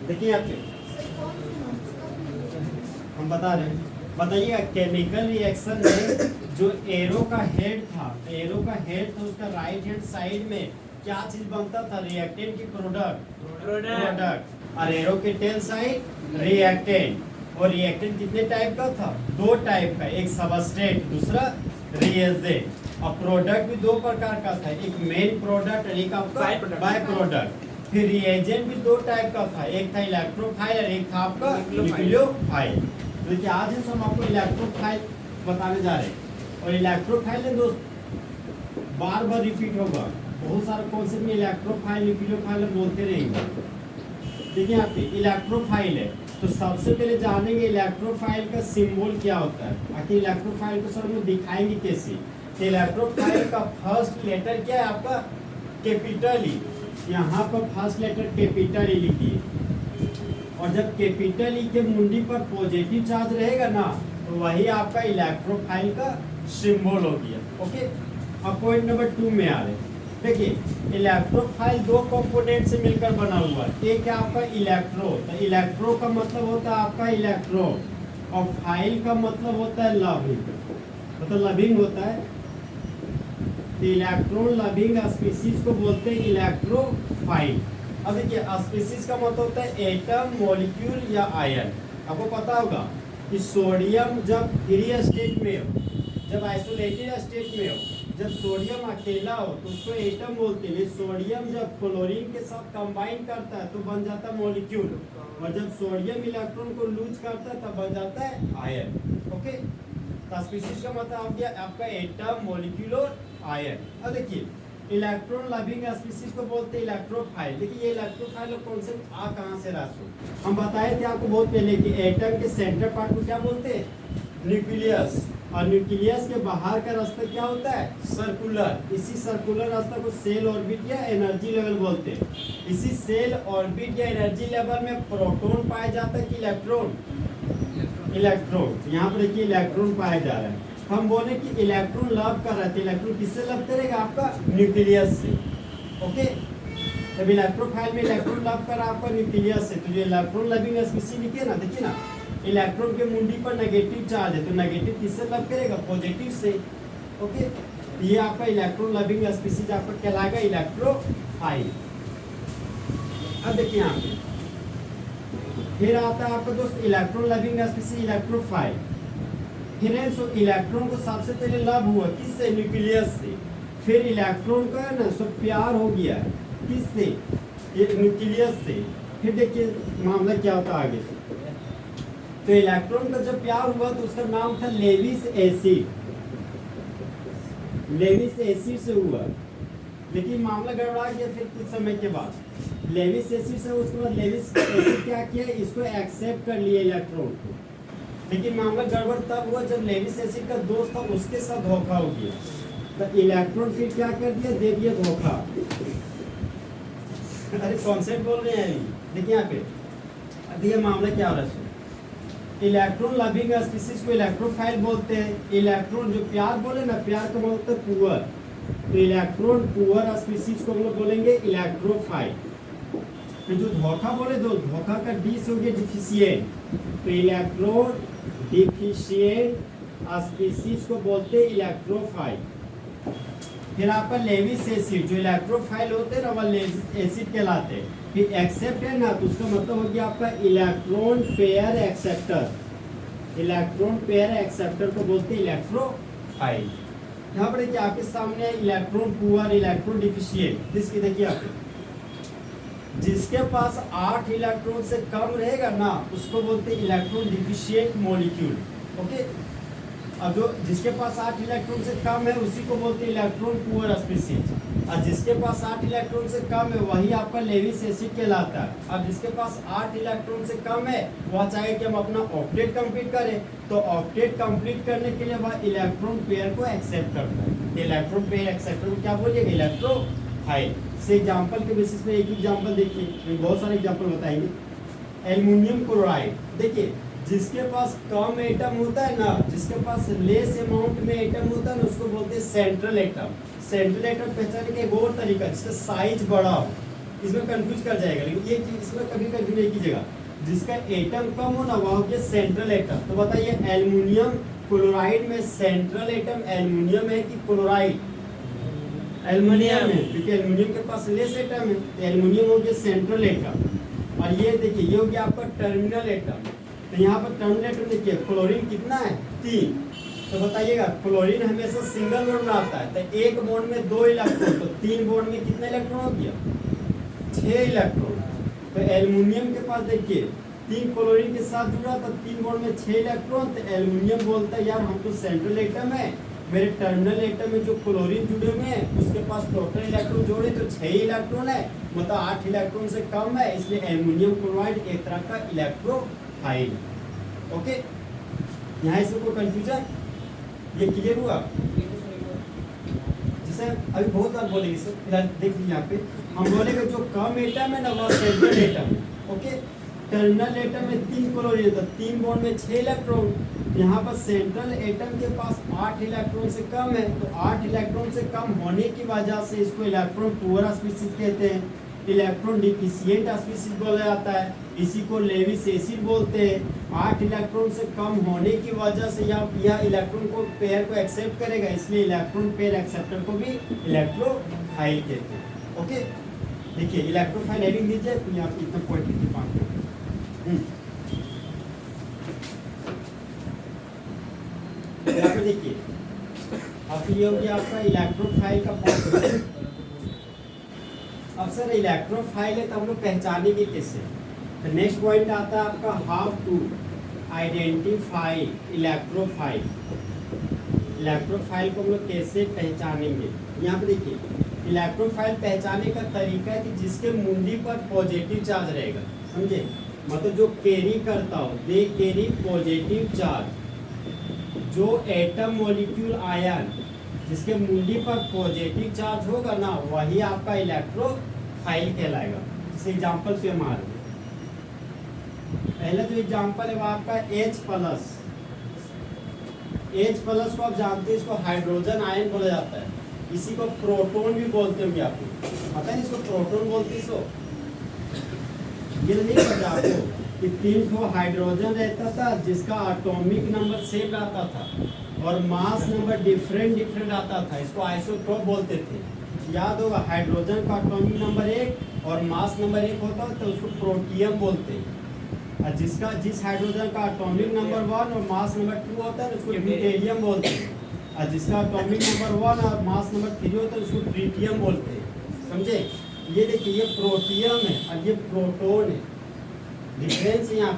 देखिए यहाँ पे हम बता रहे हैं, बताइएगा केमिकल रिएक्शन में जो एरो का हेड था, उसका राइट हैंड साइड में क्या चीज बनता था? रिएक्टेंट की प्रोडक्ट। और एरो के टेल साइड रिएक्टेंट। और रिएक्टेंट कितने टाइप का था? दो टाइप का, एक सबस्ट्रेट, दूसरा रिएजेंट। और प्रोडक्ट भी दो प्रकार का था, एक मेन प्रोडक्ट और एक आपका बाय प्रोडक्ट। फिर रिएजेंट भी दो टाइप का था, एक था इलेक्ट्रोफाइल और एक था आपका न्यूक्लियोफाइल। तो देखिए आज हम आपको इलेक्ट्रोफाइल बताने जा रहे हैं। और इलेक्ट्रोफाइल है दोस्त बार बार रिपीट होगा, बहुत सारे कॉन्सेप्ट में इलेक्ट्रोफाइल न्यूक्लियोफाइल बोलते रहेंगे। देखिए यहाँ पे इलेक्ट्रोफाइल है, तो सबसे पहले जानेंगे इलेक्ट्रोफाइल का सिंबल क्या होता है। आखिर इलेक्ट्रोफाइल को सर में दिखाएंगे कैसे। तो इलेक्ट्रोफाइल का फर्स्ट लेटर क्या है आपका? Capital E. यहाँ पर फर्स्ट लेटर कैपिटल ई लिखिए। और जब कैपिटल ई के मुंडी पर पॉजिटिव चार्ज रहेगा ना, तो वही आपका इलेक्ट्रोफाइल का सिंबल हो गया। ओके, अब पॉइंट नंबर 2 में आ रहे हैं। देखिए इलेक्ट्रोफाइल दो कंपोनेंट से मिलकर बना हुआ है। एक है आपका इलेक्ट्रो, तो इलेक्ट्रो का मतलब होता है आपका इलेक्ट्रो, और फाइल का मतलब होता है लविंग, मतलब लविंग होता है। तो इलेक्ट्रॉन लविंग स्पीसीज को बोलते हैं इलेक्ट्रोफाइल। अब देखिए स्पीसीज का मतलब होता है एटम, मॉलिक्यूल या आयन। आपको पता होगा कि सोडियम जब फ्री स्टेट में हो, जब आइसोलेटेड स्टेट में हो, जब सोडियम अकेला हो तो उसको एटम बोलते हैं। सोडियम जब क्लोरीन के साथ कंबाइन करता है तो बन जाता है मॉलिक्यूल, और जब सोडियम इलेक्ट्रॉन को लूज करता है तब बन जाता है आयन। ओके, तो स्पीसीज का मतलब हो गया आपका एटम, मॉलिक्यूल और आयन। अब देखिए इलेक्ट्रॉन लविंग स्पीसीज को बोलते हैं इलेक्ट्रोफाइल। देखिए ये इलेक्ट्रोफाइल कॉन्सेप्ट आ कहाँ से रहा? हम बताए थे आपको बहुत पहले कि एटम के सेंटर पार्ट को क्या बोलते हैं? न्यूक्लियस। और न्यूक्लियस के बाहर का रास्ता क्या होता है? सर्कुलर। इसी सर्कुलर रास्ता को सेल ऑर्बिट या एनर्जी लेवल बोलते हैं। इसी सेल ऑर्बिट या एनर्जी लेवल में प्रोटॉन पाया जाता है कि इलेक्ट्रॉन? यहाँ पर देखिए इलेक्ट्रॉन पाया जा रहा है। हम बोले कि इलेक्ट्रॉन लव कर रहे थे, इलेक्ट्रॉन किससे लव करेगा? आपका न्यूक्लियस से। ओके, तब इलेक्ट्रोफाइल में इलेक्ट्रॉन लव कर आपका न्यूक्लियस से। तो जो इलेक्ट्रॉन लविंग स्पीसीज लिखिए ना, देखिए ना इलेक्ट्रॉन के मुंडी पर नेगेटिव चार्ज है, तो नेगेटिव किससे लव करेगा? पॉजिटिव से। ओके, ये आपका इलेक्ट्रॉन लविंग स्पीसीज आपका कहलाएगा इलेक्ट्रोफाइल। अब देखिए यहाँ पे फिर आता है आपका दोस्त electron loving species electrophile. Friends electron को सबसे पहले लव हुआ किससे? न्यूक्लियस से। फिर इलेक्ट्रॉन का है ना सब प्यार हो गया किससे? न्यूक्लियस से। फिर देखिए मामला क्या होता है आगे। तो इलेक्ट्रॉन का जब प्यार हुआ तो उसका नाम था लेविस एसिड। लेविस एसिड से हुआ, लेकिन मामला गड़बड़ा गया फिर कुछ समय के बाद। लेविस एसिड से उसके बाद लेविस एसिड क्या किया? इसको एक्सेप्ट कर लिया इलेक्ट्रॉन को। लेकिन मामला गड़बड़ तब हुआ जब लेविस एसिड का दोस्त था उसके साथ धोखा हो गया। तो इलेक्ट्रॉन फिर क्या कर दिया? दे दिया धोखा। अरे कॉन्सेप्ट बोल रहे हैं। देखिए यहाँ पे ये मामला क्या हो रहा है। इलेक्ट्रॉन लविंग स्पीसीज को इलेक्ट्रोफाइल बोलते हैं। इलेक्ट्रॉन जो प्यार बोले ना, प्यार का मतलब होता है पुअर, तो इलेक्ट्रॉन पुअर स्पीसीज को हम लोग बोलेंगे इलेक्ट्रोफाइल। तो जो धोखा बोले दो, धोखा का डी से हो गया डिफिशिएंट, तो इलेक्ट्रॉन डिफिशिएंट स्पीसीज को बोलते हैं इलेक्ट्रोफाइल। फिर आपका लेविस एसिड जो इलेक्ट्रोफाइल होते हैं ना, वह लेविस एसिड कहलाते हैं। फिर एक्सेप्ट है ना, तो उसका मतलब हो गया आपका electron pair acceptor. Electron pair acceptor को बोलते हैं इलेक्ट्रोफाइल। यहाँ पर देखिए आपके सामने इलेक्ट्रॉन पुअर, इलेक्ट्रॉन डिफिशिएंट। जिसकी देखिए आप जिसके पास 8 इलेक्ट्रॉन से कम रहेगा ना, उसको बोलते हैं इलेक्ट्रॉन डिफिशिएंट मॉलिक्यूल। ओके, अब जो जिसके पास 8 इलेक्ट्रॉन से कम है उसी को बोलते हैं इलेक्ट्रॉन पुअर स्पीसीज। और जिसके पास 8 इलेक्ट्रॉन से कम है वही आपका लेविस एसिड कहलाता है। अब जिसके पास 8 इलेक्ट्रॉन से कम है वह चाहे कि हम अपना ऑक्टेट कंप्लीट करें, तो ऑक्टेट कंप्लीट करने के लिए वह इलेक्ट्रॉन पेयर को एक्सेप्ट करता है। इलेक्ट्रॉन पेयर एक्सेप्टर को क्या बोलिएगा? इलेक्ट्रोफाइल। से एग्जाम्पल के बेसिस पे एक एग्जाम्पल देखिए, बहुत सारे एग्जाम्पल बताएंगे। एल्युमिनियम क्लोराइड, देखिए जिसके पास कम एटम होता है ना, जिसके पास लेस अमाउंट में एटम होता है ना, उसको बोलते हैं सेंट्रल एटम। सेंट्रल एटम पहचानने का एक और तरीका, जिसका साइज बड़ा हो, इसमें कंफ्यूज कर जाएगा, लेकिन ये चीज इसमें कभी कंफ्यूज नहीं कीजिएगा। जिसका एटम कम हो ना वह हो गया सेंट्रल एटम। तो बताइए एल्युमिनियम क्लोराइड में सेंट्रल एटम एल्युमिनियम है कि क्लोराइड? एल्युमिनियम है, क्योंकि एल्युमिनियम के पास लेस एटम है, तो एल्युमिनियम हो गया सेंट्रल एटम। और ये देखिए ये हो गया आपका टर्मिनल एटम। तो यहाँ पर टर्मिनल एटम देखिए क्लोरीन कितना है 3। तो बताइएगा क्लोरीन हमेशा सिंगल बॉन्ड में आता है, तो एक बॉन्ड में 2 इलेक्ट्रॉन, तो 3 बॉन्ड में कितने इलेक्ट्रॉन हो गया 6 इलेक्ट्रॉन। तो एल्युमिनियम के पास देखिए 3 क्लोरीन के साथ जुड़ा तो 3 बॉन्ड में 6 इलेक्ट्रॉन। तो एल्युमिनियम बोलता है यार हम तो सेंट्रल एटम है, मेरे टर्मिनल एटम में जो क्लोरीन जुड़े हुए हैं उसके पास टोटल इलेक्ट्रॉन जोड़े तो 6 इलेक्ट्रॉन है, मतलब 8 इलेक्ट्रॉन से कम है, इसलिए एल्युमिनियम क्लोराइड एक तरह का इलेक्ट्रोफाइल। ओके, यहाँ इसमें कोई कंफ्यूजन? ये क्लियर हुआ? जैसे अभी बहुत बार बोलेंगे सर, फिलहाल देख लीजिए यहाँ पे हम बोलेंगे जो कम एटम है ना वह सेंट्रल एटम है। ओके, टर्मिनल एटम में 3 क्लोरीन है तो 3 बॉन्ड में 6 इलेक्ट्रॉन। यहाँ पर सेंट्रल एटम के पास 8 इलेक्ट्रॉन से कम है, तो 8 इलेक्ट्रॉन से कम होने की वजह से इसको इलेक्ट्रॉन पुअर स्पीशीज कहते हैं, इलेक्ट्रॉन डिफिशिएंट स्पीशीज बोला जाता है, इसी को लेविस एसिड बोलते हैं। 8 इलेक्ट्रॉन से कम होने की वजह से यह इलेक्ट्रॉन को पेयर को एक्सेप्ट करेगा, इसलिए इलेक्ट्रॉन पेयर एक्सेप्टर को भी इलेक्ट्रोफाइल कहते हैं। ओके, देखिए इलेक्ट्रोफाइल हेडिंग दीजिए, तो यहाँ पे इतना पॉइंट लिखिए 5 यहाँ पे देखिए अब ये हो गया आपका इलेक्ट्रोफाइल का पॉइंट। अब सर इलेक्ट्रोफाइल है तो हम लोग पहचानेंगे किससे? तो नेक्स्ट पॉइंट आता है आपका how to identify electrophile. Electrophile को हम लोग कैसे पहचानेंगे? यहाँ पे देखिए इलेक्ट्रोफाइल पहचाने का तरीका है कि जिसके मुंडी पर पॉजिटिव चार्ज रहेगा, समझे? मतलब जो कैरी करता हो, दे कैरी पॉजिटिव चार्ज। जो एटम मॉलिक्यूल आयन जिसके मुंडी पर पॉजिटिव चार्ज होगा ना वही आपका इलेक्ट्रोफाइल कहलाएगा। जैसे एग्जांपल पे मार पहला जो एग्जांपल है वो आपका H+। H+ को आप जानते हैं, इसको हाइड्रोजन आयन बोला जाता है, इसी को प्रोटॉन भी बोलते होंगे, आपको पता है इसको प्रोटॉन बोलते हैं। इसको ये नहीं पता आपको कि 3 हाइड्रोजन रहता था जिसका एटॉमिक नंबर सेम रहता था और मास नंबर डिफरेंट आता था, इसको आइसोटोप बोलते थे। याद होगा हाइड्रोजन का एटॉमिक नंबर 1 और मास नंबर 1 होता है तो उसको प्रोटियम बोलते हैं, और जिस हाइड्रोजन का एटॉमिक नंबर 1 और मास नंबर 2 होता है उसको ड्यूटेरियम बोलते हैं, और जिसका एटॉमिक नंबर 1 और मास नंबर 3 होता है उसको ट्रिटियम बोलते हैं। समझे? ये देखिए ये प्रोटियम है और ये प्रोटॉन है। डिफरेंस यहाँ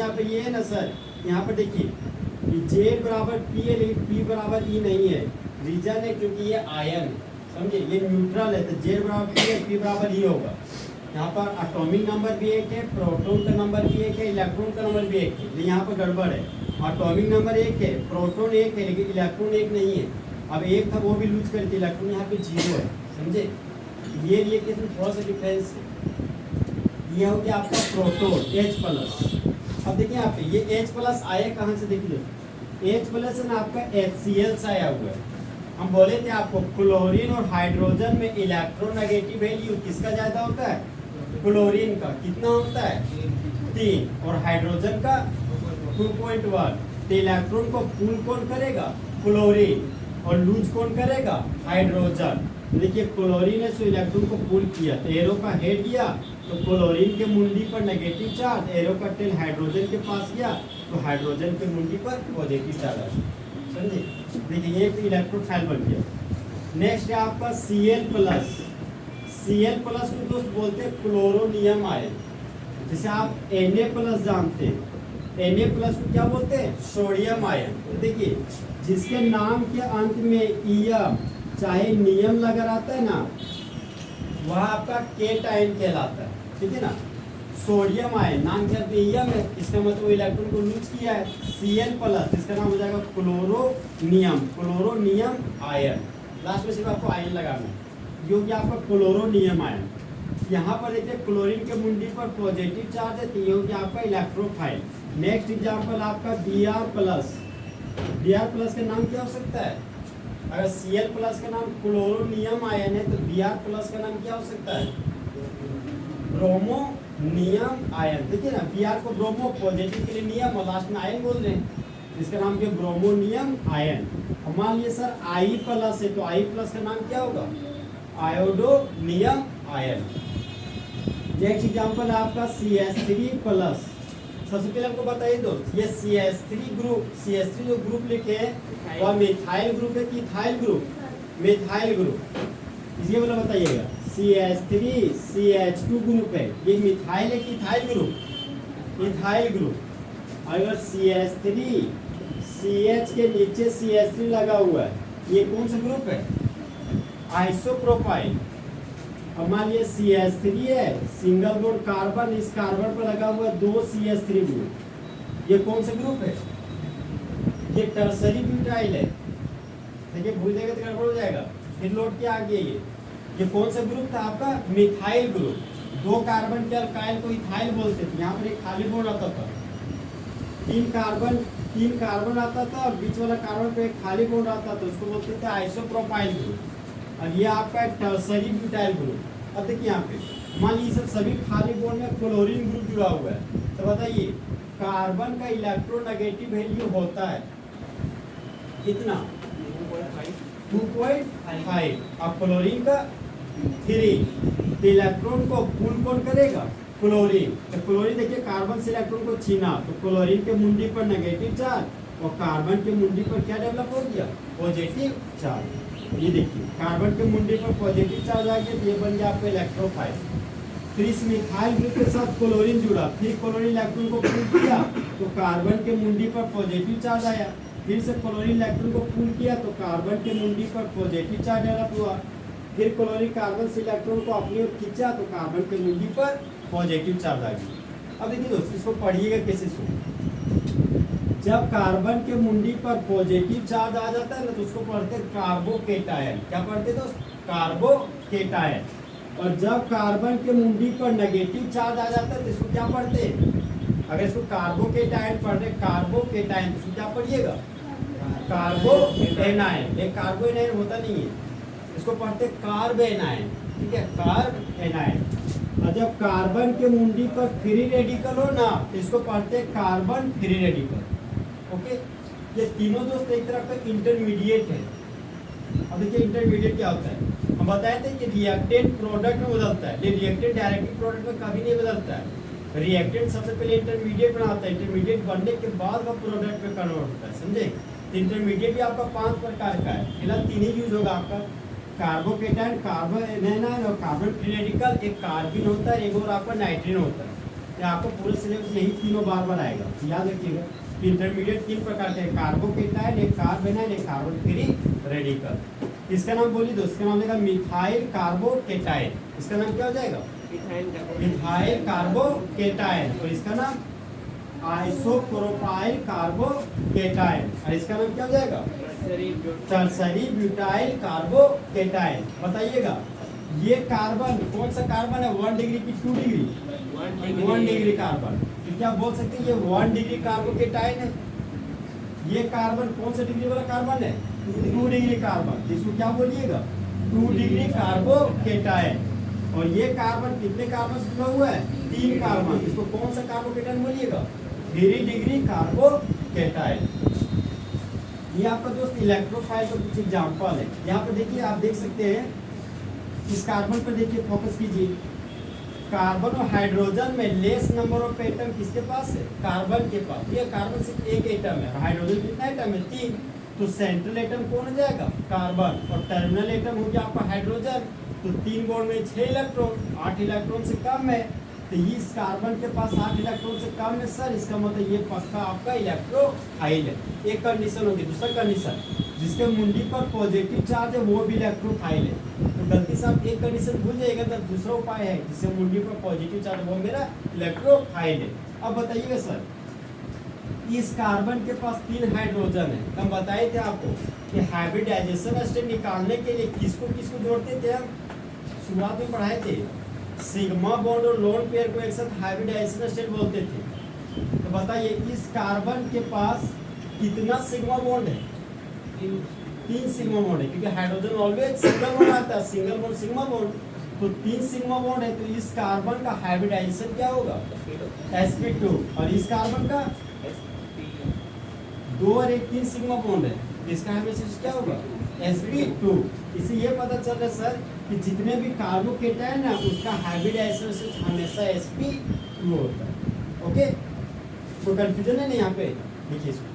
पे ये है ना सर, यहाँ पर देखिए Z बराबर P है लेकिन P बराबर E नहीं है। रीजन है क्योंकि ये आयन है, समझे? ये न्यूट्रल है तो Z बराबर P है, P बराबर E होगा। यहाँ पर एटॉमिक नंबर भी 1 है, प्रोटॉन का नंबर भी 1 है, इलेक्ट्रॉन का नंबर भी 1 है, लेकिन यहाँ पर गड़बड़ है। एटॉमिक नंबर 1 है, प्रोटॉन 1 है, लेकिन इलेक्ट्रॉन 1 नहीं है। अब 1 था वो भी लूज करके इलेक्ट्रॉन यहाँ पे 0 है, समझे? ये रिएक्शन में थोड़ा सा डिफरेंस है। ये हो गया आपका प्रोटॉन H+। अब देखिए यहाँ पे ये H+ आया कहाँ से? देखिए H+ है ना आपका HCl से आया हुआ है। हम बोले थे आपको क्लोरीन और हाइड्रोजन में इलेक्ट्रोनेगेटिव वैल्यू किसका ज्यादा होता है? क्लोरीन का। कितना होता है? 3, और हाइड्रोजन का 2.1। तो इलेक्ट्रॉन को पुल कौन करेगा? क्लोरीन, और लूज कौन करेगा? हाइड्रोजन। देखिए क्लोरीन ने इलेक्ट्रॉन को पुल किया तो एरो का हेड गया तो क्लोरीन के मुंडी पर नेगेटिव चार्ज, एरो का टेल हाइड्रोजन के पास गया तो हाइड्रोजन के मुंडी पर पॉजिटिव चार्ज आया। समझे? देखिए ये इलेक्ट्रोफाइल बन गया। नेक्स्ट है आपका Cl+। Cl+ को दोस्त बोलते हैं क्लोरोनियम आयन। जैसे आप Na+ जानते हैं, Na+ को क्या बोलते हैं? Sodium ion. तो देखिए जिसके नाम के अंत में इयम चाहे नियम लगा रहता है ना वह आपका केटायन कहलाता है, ठीक है ना? सोडियम आयन नाम क्या इयम है, इसका मतलब इलेक्ट्रॉन को लूज किया है। Cl+ इसका नाम हो जाएगा क्लोरोनियम आयन। लास्ट में सिर्फ आपको आयन लगाना है, जो कि आपका क्लोरोनियम आयन। यहाँ पर देखिए क्लोरीन के मुंडी पर पॉजिटिव चार्ज है तो ये हो गया आपका इलेक्ट्रोफाइल। नेक्स्ट एग्जाम्पल आपका Br+। Br+ का नाम क्या हो सकता है? अगर Cl प्लस का नाम क्लोरोनियम आयन है तो Br प्लस का नाम क्या हो सकता है? Bromonium ion. देखिए ना, Br को ब्रोमो पॉजिटिव के लिए नियम और लास्ट में आयन बोल रहे हैं, इसका नाम क्या? Bromonium ion. और मान लिया सर I प्लस है तो I प्लस का नाम क्या होगा? आयोडोनियम आयन। नेक्स्ट एग्जांपल है आपका CH3 प्लस। सबसे पहले हमको बताइए दोस्त, ये CH3 ग्रुप, CH3 जो ग्रुप लिखे हैं वह मिथाइल ग्रुप है कि इथाइल ग्रुप? Methyl group. इसलिए मतलब बताइएगा, CH3 CH2 ग्रुप है, ये मिथाइल है कि इथाइल ग्रुप? Ethyl group. अगर CH3 CH के नीचे CH3 लगा हुआ है, ये कौन सा ग्रुप है? आइसोप्रोपाइल। अब मान लिया CH3 है, सिंगल बॉन्ड कार्बन, इस कार्बन पर लगा हुआ है 2 CH3 ग्रुप, ये कौन सा ग्रुप है? ये टर्सरी ब्यूटाइल है। देखिए भूल जाएगा तो गड़बड़ हो जाएगा, फिर लौट के आ गया। ये कौन सा ग्रुप था आपका? Methyl group. 2 कार्बन के अल्काइल को इथाइल बोलते थे। यहाँ पर एक खाली बॉन्ड आता था, 3 कार्बन आता था और बीच वाला कार्बन पे एक खाली बॉन्ड आता था, उसको बोलते थे आइसोप्रोपाइल ग्रुप। अब ये आपका टर्सरी ब्यूटाइल ग्रुप। अब देखिए यहाँ पे मान लीजिए सभी खाली बॉन्ड में क्लोरीन ग्रुप जुड़ा हुआ है, तो बताइए कार्बन का इलेक्ट्रोनेगेटिव वैल्यू होता है कितना? 2.5। अब क्लोरीन का 3। तो इलेक्ट्रॉन को पुल कौन करेगा? क्लोरीन। तो क्लोरीन देखिए कार्बन से इलेक्ट्रॉन को छीना, तो क्लोरीन के मुंडी पर नेगेटिव चार्ज और कार्बन के मुंडी पर क्या डेवलप हो गया? Positive charge. ये देखिए कार्बन के मुंडे पर पॉजिटिव चार्ज आ गया, तो ये बन गया आपका इलेक्ट्रोफाइल। फिर इस मिथाइल ग्रुप के साथ क्लोरीन जुड़ा, फिर क्लोरीन इलेक्ट्रॉन को पुल किया तो कार्बन के मुंडी पर पॉजिटिव चार्ज आया, फिर से क्लोरीन इलेक्ट्रॉन को पुल किया तो कार्बन के मुंडी पर पॉजिटिव चार्ज डेवलप हुआ, फिर क्लोरीन कार्बन से इलेक्ट्रॉन को अपनी ओर खींचा तो कार्बन के मुंडी पर पॉजिटिव चार्ज आ गया। अब देखिए दोस्तों, इसको पढ़िएगा कैसे सुन। जब कार्बन के मुंडी पर पॉजिटिव चार्ज आ जाता है ना तो उसको पढ़ते हैं कार्बोकेटायन। क्या पढ़ते हैं दोस्त? कार्बोकेटायन। और जब कार्बन के मुंडी पर नेगेटिव चार्ज आ जाता है तो इसको क्या पढ़ते हैं? अगर इसको कार्बोकेटायन पढ़ रहे, कार्बोकेटायन, तो इसको क्या पढ़िएगा? कार्बोएनायन। एक कार्बोएनायन होता नहीं है, इसको पढ़ते हैं कार्बेनायन। ठीक है, कार्बेनायन। और जब कार्बन के मुंडी पर फ्री रेडिकल हो ना तो इसको पढ़ते हैं कार्बन फ्री रेडिकल। ओके, ये तीनों दोस्त एक तरह का इंटरमीडिएट है। अब देखिए इंटरमीडिएट क्या होता है, हम बताए थे कि रिएक्टेंट प्रोडक्ट में बदलता है, लेकिन रिएक्टेंट डायरेक्टली प्रोडक्ट में कभी नहीं बदलता है। रिएक्टेंट सबसे पहले इंटरमीडिएट बनाता है, इंटरमीडिएट बनने के बाद वह प्रोडक्ट में कन्वर्ट होता है, समझे? तो इंटरमीडिएट भी आपका 5 प्रकार का है, फिलहाल 3 ही यूज होगा आपका, कार्बोकेटायन, कार्बोएनायन और कार्बन फ्री रेडिकल। एक कार्बिन होता है, एक और आपका नाइट्रोजन होता है। ये आपको पूरे सिलेबस यही तीनों बार बार आएगा, याद रखिएगा। इंटरमीडिएट 3 प्रकार के, कार्बोकेटायन, एक कार्बेनायन, एक कार्बन फ्री रेडिकल। इसका नाम बोलिए दोस्त, इसका नाम देगा मिथाइल कार्बोकेटायन। इसका नाम क्या हो जाएगा? Methyl carbocation. और इसका नाम आइसोप्रोपाइल कार्बोकेटायन। और इसका नाम क्या हो जाएगा? Tertiary butyl carbocation. बताइएगा ये कार्बन कौन सा कार्बन है? 1 डिग्री की 2 डिग्री? 1 degree carbon. तो क्या बोल सकते हैं ये 1 डिग्री कार्बोकेटायन है। ये कार्बन कौन सा डिग्री वाला कार्बन है? 2 डिग्री कार्बन। इसको क्या बोलिएगा? 2 डिग्री कार्बोकेटायन। और ये कार्बन कितने कार्बन से जुड़ा हुआ है? 3 कार्बन। इसको कौन सा कार्बोकेटायन बोलिएगा? 3 डिग्री कार्बोकेटायन। ये आपका दोस्त इलेक्ट्रोफाइल का कुछ एग्जांपल है। यहाँ पर देखिए, आप देख सकते हैं इस कार्बन पर देखिए, फोकस कीजिए। कार्बन और हाइड्रोजन में लेस नंबर ऑफ एटम किसके पास है? कार्बन के पास। ये कार्बन सिर्फ एक एटम है, हाइड्रोजन कितना एटम है? 3। तो सेंट्रल एटम कौन हो जाएगा? कार्बन। और टर्मिनल एटम हो गया आपका हाइड्रोजन। तो 3 बॉन्ड में 6 इलेक्ट्रॉन, 8 इलेक्ट्रॉन से कम है। तो इस कार्बन के पास 8 इलेक्ट्रॉन से कम है सर, इसका मतलब ये पक्का आपका इलेक्ट्रोफाइल है। एक कंडीशन होगी। दूसरा कंडीशन, जिसके मुंडी पर पॉजिटिव चार्ज है वो भी इलेक्ट्रोफाइल है। तो गलती से आप एक कंडीशन भूल जाइएगा, तो दूसरा उपाय है जिससे मुंडी पर पॉजिटिव चार्ज, वो मेरा इलेक्ट्रोफाइल है। अब बताइएगा सर, इस कार्बन के पास 3 हाइड्रोजन है। हम बताए थे आपको कि हाइब्रिडाइजेशन स्टेट निकालने के लिए किसको किसको जोड़ते थे? हम शुरुआत में पढ़ाए थे, सिग्मा बॉन्ड और लोन पेयर को एक साथ हाइब्रिडाइजेशन स्टेट बोलते थे। तो बताइए इस कार्बन के पास कितना सिग्मा बॉन्ड है? 3 सिग्मा बॉन्ड है, क्योंकि हाइड्रोजन ऑलवेज सिंगल बॉन्ड आता है, सिंगल बॉन्ड सिग्मा बॉन्ड, तो 3 सिग्मा बॉन्ड है, तो इस कार्बन का हाइब्रिडाइजेशन क्या होगा, sp2, और इस कार्बन का 2 और 1 3 सिग्मा बॉन्ड है, इसका हाइब्रिडाइजेशन क्या होगा, sp2। इससे ये पता चल रहा है सर कि जितने भी कार्बोकेटायन है उसका हाइब्रिडाइजेशन हमेशा sp2 होता है। ओके, कोई कंफ्यूजन है नहीं यहाँ पे, देखिए इसको।